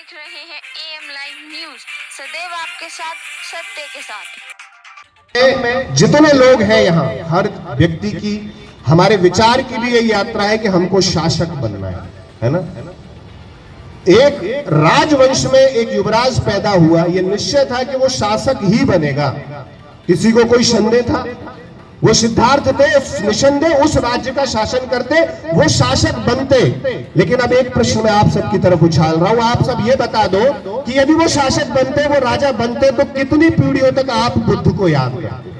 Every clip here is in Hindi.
देख रहे हैं AM लाइव न्यूज, सदैव आपके साथ, सत्य के साथ। जितने लोग हैं यहाँ, हर व्यक्ति की, हमारे विचार की भी यही यात्रा है कि हमको शासक बनना है ना। एक राजवंश में एक युवराज पैदा हुआ, यह निश्चय था कि वो शासक ही बनेगा, किसी को कोई संदेह था? वो सिद्धार्थ थे, निसंदेह उस राज्य का शासन करते, वो शासक बनते। लेकिन अब एक प्रश्न मैं आप सबकी तरफ उछाल रहा हूं, आप सब ये बता दो कि यदि वो शासक बनते, वो राजा बनते, तो कितनी पीढ़ियों तक आप बुद्ध को याद करते?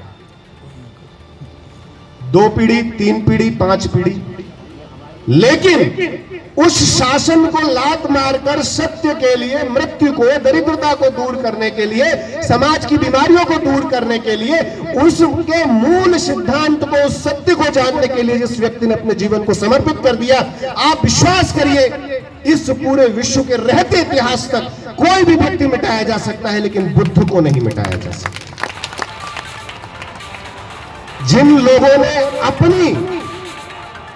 2 पीढ़ी, 3 पीढ़ी, 5 पीढ़ी। लेकिन उस शासन को लात मारकर सत्य के लिए, मृत्यु को, दरिद्रता को दूर करने के लिए, समाज की बीमारियों को दूर करने के लिए, उसके मूल सिद्धांत को, सत्य को जानने के लिए जिस व्यक्ति ने अपने जीवन को समर्पित कर दिया, आप विश्वास करिए इस पूरे विश्व के रहते इतिहास तक कोई भी व्यक्ति मिटाया जा सकता है, लेकिन बुद्ध को नहीं मिटाया जा सकता। जिन लोगों ने अपनी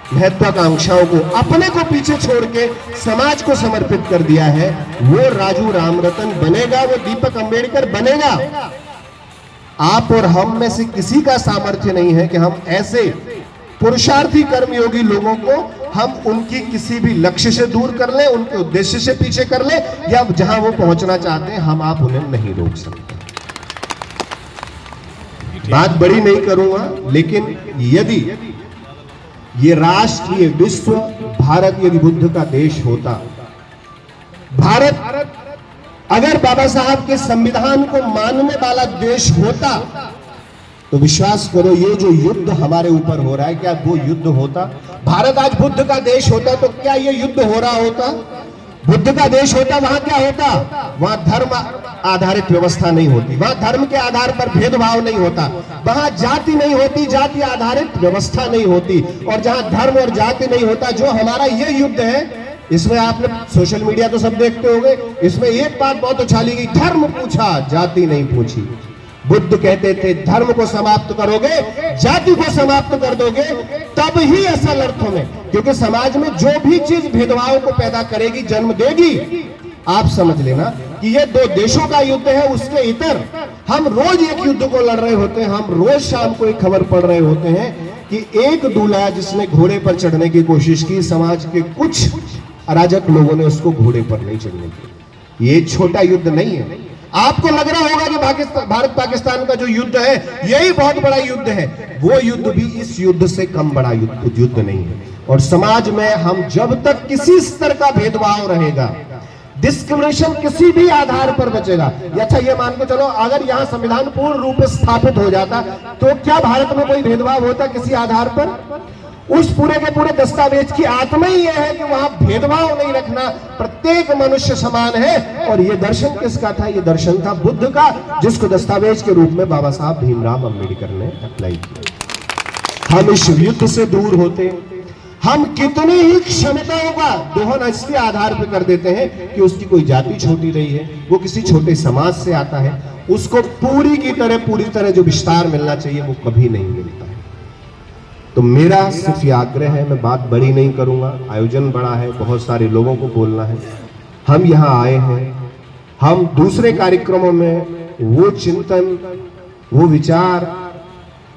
महत्वाकांक्षाओं को, अपने को पीछे छोड़ के समाज को समर्पित कर दिया है, वो राजू रामरतन बनेगा, वो दीपक अंबेडकर बनेगा। आप और हम में से किसी का सामर्थ्य नहीं है कि हम ऐसे पुरुषार्थी कर्मयोगी लोगों को हम उनकी किसी भी लक्ष्य से दूर कर लें, उनके उद्देश्य से पीछे कर लें, या जहां वो पहुंचना चाहते हैं हम आप उन्हें नहीं रोक सकते। बात बड़ी नहीं करूंगा, लेकिन यदि ये राष्ट्र, ये विश्व, भारत यदि बुद्ध का देश होता, भारत अगर बाबा साहब के संविधान को मानने वाला देश होता, तो विश्वास करो ये जो युद्ध हमारे ऊपर हो रहा है, क्या वो युद्ध होता? भारत आज बुद्ध का देश होता तो क्या ये युद्ध हो रहा होता? बुद्ध का देश होता, वहां क्या होता? वहां धर्म आधारित व्यवस्था नहीं होती, वहां धर्म के आधार पर भेदभाव नहीं होता, वहां जाति नहीं होती, जाति आधारित व्यवस्था नहीं होती। और जहां धर्म और जाति नहीं होता, जो हमारा ये युद्ध है, इसमें आपने सोशल मीडिया तो सब देखते होंगे, इसमें एक बात बहुत उछाली गई, धर्म पूछा, जाति नहीं पूछी। बुद्ध कहते थे धर्म को समाप्त करोगे, जाति को समाप्त कर दोगे, तब ही असल अर्थों में, क्योंकि समाज में जो भी चीज भेदभाव को पैदा करेगी, जन्म देगी, आप समझ लेना कि ये 2 देशों का युद्ध है। उसके इतर हम रोज एक युद्ध को लड़ रहे होते हैं। हम रोज शाम को एक खबर पढ़ रहे होते हैं कि एक दूल्हा जिसने घोड़े पर चढ़ने की कोशिश की, समाज के कुछ अराजक लोगों ने उसको घोड़े पर नहीं चढ़ने दी। ये छोटा युद्ध नहीं है। आपको लग रहा होगा कि भारत पाकिस्तान का जो युद्ध है यही बहुत बड़ा युद्ध है, वो युद्ध भी इस युद्ध से कम बड़ा युद्ध नहीं है। और समाज में हम जब तक किसी स्तर का भेदभाव रहेगा, डिस्क्रिमिनेशन किसी भी आधार पर बचेगा, अच्छा ये मान के चलो अगर यहाँ संविधान पूर्ण रूप से स्थापित हो जाता, तो क्या भारत में कोई भेदभाव होता किसी आधार पर? उस पूरे के पूरे दस्तावेज की आत्मा ही यह है कि वहां भेदभाव नहीं रखना, प्रत्येक मनुष्य समान है। और ये दर्शन किसका था? ये दर्शन था बुद्ध का, जिसको दस्तावेज के रूप में बाबा साहब भीमराव अंबेडकर ने अप्लाई किया। हम इस युद्ध से दूर होते, हम कितनी ही क्षमताओं का दोहन इसके आधार पर कर देते हैं कि उसकी कोई जाति छोटी रही है, वो किसी छोटे समाज से आता है, उसको पूरी तरह जो विस्तार मिलना चाहिए वो कभी नहीं मिलता है। तो मेरा सिर्फ ये आग्रह है, मैं बात बड़ी नहीं करूंगा, आयोजन बड़ा है, बहुत सारे लोगों को बोलना है, हम यहाँ आए हैं, हम दूसरे कार्यक्रमों में वो चिंतन, वो विचार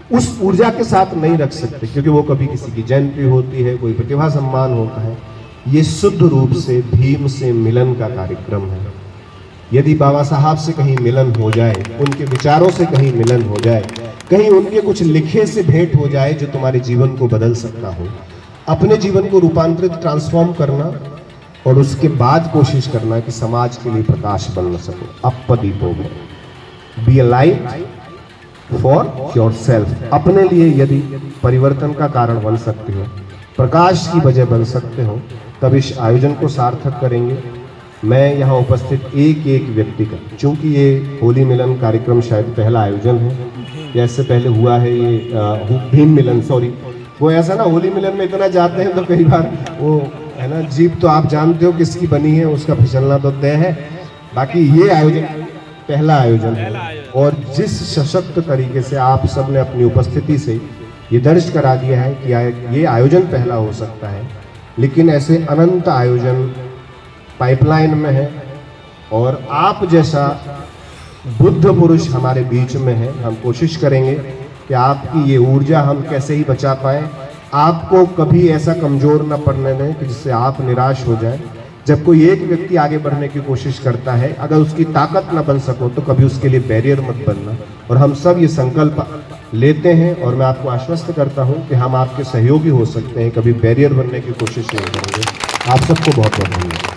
उस ऊर्जा के साथ नहीं रख सकते, क्योंकि वो कभी किसी की जयंती होती है, कोई प्रतिभा सम्मान होता है। ये शुद्ध रूप से भीम से मिलन का कार्यक्रम है। यदि बाबा साहब से कहीं मिलन हो जाए, उनके विचारों से कहीं मिलन हो जाए, कहीं उनके कुछ लिखे से भेंट हो जाए जो तुम्हारे जीवन को बदल सकता हो, अपने जीवन को रूपांतरित, ट्रांसफॉर्म करना, और उसके बाद कोशिश करना कि समाज के लिए प्रकाश बन सको। अपदीपो में be a light for yourself, अपने लिए यदि परिवर्तन का कारण बन सकते हो, प्रकाश की वजह बन सकते हो, तब इस आयोजन को सार्थक करेंगे। मैं यहाँ उपस्थित एक एक व्यक्ति का, चूंकि ये होली मिलन कार्यक्रम शायद पहला आयोजन है, जैसे पहले हुआ है ये भीम मिलन, सॉरी, वो ऐसा ना होली मिलन में इतना जाते हैं तो कई बार वो है ना, जीप तो आप जानते हो किसकी बनी है, उसका फिसलना तो तय है। बाकी ये आयोजन पहला आयोजन है, और जिस सशक्त तरीके से आप सब ने अपनी उपस्थिति से ये दर्ज करा दिया है कि ये आयोजन पहला हो सकता है, लेकिन ऐसे अनंत आयोजन पाइपलाइन में है। और आप जैसा बुद्ध पुरुष हमारे बीच में है। हम कोशिश करेंगे कि आपकी ये ऊर्जा हम कैसे ही बचा पाएं, आपको कभी ऐसा कमजोर न पड़ने दें कि जिससे आप निराश हो जाएं। जब कोई एक व्यक्ति आगे बढ़ने की कोशिश करता है, अगर उसकी ताकत न बन सको तो कभी उसके लिए बैरियर मत बनना। और हम सब ये संकल्प लेते हैं और मैं आपको आश्वस्त करता हूं कि हम आपके सहयोगी हो सकते हैं, कभी बैरियर बनने की कोशिश नहीं करेंगे। आप सबको बहुत बहुत धन्यवाद।